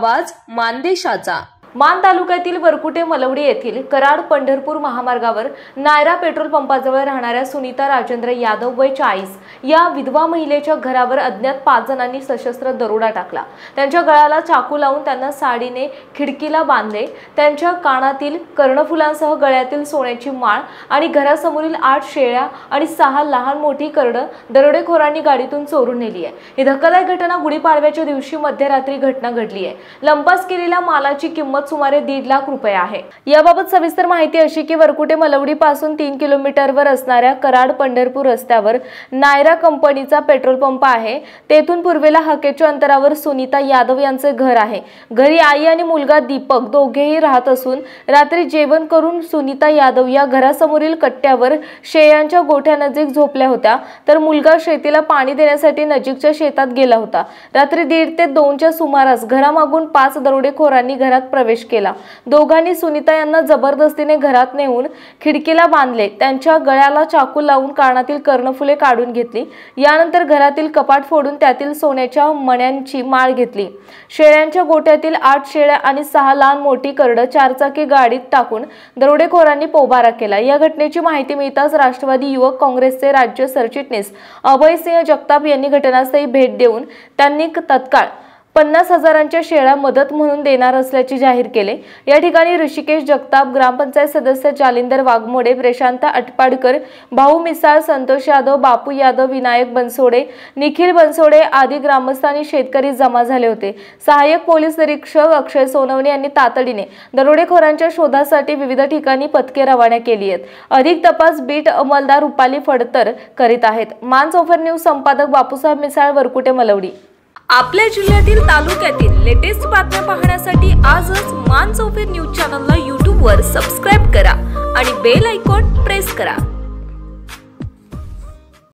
आवाज मानदेशाचा। मान तालुक्यातील वरकुटे मलवडी येथील कराड पंढरपूर महामार्गावर नायरा पेट्रोल पंपाजवळ राहणाऱ्या सुनीता राजेंद्र यादव वय 40 या विधवा महिलेच्या घरावर अज्ञात 5 जणांनी सशस्त्र दरोडा टाकला। त्यांच्या गळ्याला चाकू लावून त्यांना साडीने खिडकीला बांधले। त्यांच्या कानातील कर्णफुलांसह गळ्यातील सोन्याची माळ आणि घरासमोरील 8 शेळ्या आणि 6 लहान मोठी करडं दरोडेखोरांनी गाडीतून चोरून नेली आहे। ही धक्कादायक घटना गुढीपाडव्याच्या दिवशी मध्यरात्री घटना घडली आहे। लंपास केलेल्या मालाची किंमत सुमारे 1.5 लाख रुपये आहे। याबाबत सविस्तर माहिती अशी की वरकुटे मलवडी पासून 3 किलोमीटरवर असणाऱ्या कराड पंढरपूर रस्त्यावर नायरा कंपनीचा पेट्रोल पंप आहे। तेथून पूर्वेला हाकेच्या अंतरावर सुनीता यादव यांचे घर आहे। घरी आई आणि मुलगा दीपक दोघेही राहत असून रात्री जेवण करून सुनीता यादव या घरासमोरील कट्ट्यावर शेळ्यांच्या गोठ्यानजीक झोपल्या होत्या, तर मुलगा शेतीला पाणी देण्यासाठी नजीकच्या शेतात गेला होता। रात्री 1:30 ते 2च्या सुमारास घरामागून 5 दरोडेखोरांनी घरात प्रवेश केला। दोघांनी सुनीता यांना जबरदस्तीने घरात नेऊन खिडकीला बांधले। त्यांच्या गळ्याला चाकू लावून कानातील कर्णफुले काढून घेतली। यानंतर घरातील कपाट फोडून त्यातील सोन्याच्या मण्यांची माळ घेतली। शेळ्यांच्या गोठ्यातील 8 शेळ्या आणि 6 लहान मोठी करडं 4 चाकी गाडीत टाकून दरोडेखोरांनी पोबारा केला। या घटनेची माहिती मिळताच राष्ट्रवादी युवक काँग्रेसचे राज्य सरचिटणीस अभयसिंह जगताप यांनी घटनास्थळी भेट देऊन त्यांनी तत्काळ 50,000च्या शेळ्या मदत म्हणून देणार असल्याचे जाहीर केले। या ठिकाणी ऋषिकेश जगताप, ग्रामपंचायत सदस्य जालिंदर वाघमोडे, प्रशांत अटपाडकर, भाऊ मिसाळ, संतोष यादव, बापू यादव, विनायक बनसोडे, निखिल बनसोडे आदी ग्रामस्थ आणि शेतकरी जमा झाले होते। सहाय्यक पोलीस निरीक्षक अक्षय सोनवणे यांनी तातडीने दरोडेखोरांच्या शोधासाठी विविध ठिकाणी पथके रवाना केली आहेत। अधिक तपास बीट अंमलदार रुपाली फडतर करीत आहेत। मानसोफर न्यूज संपादक बापूसाहेब मिसाळ, वरकुटे मलवडी। आपल्या जिल्ह्यातील तालुक्यातील लेटेस्ट बातम्या पाहण्यासाठी आजच मानसोफर न्यूज चॅनलला YouTube वर सबस्क्राइब करा आणि बेल आयकॉन प्रेस करा।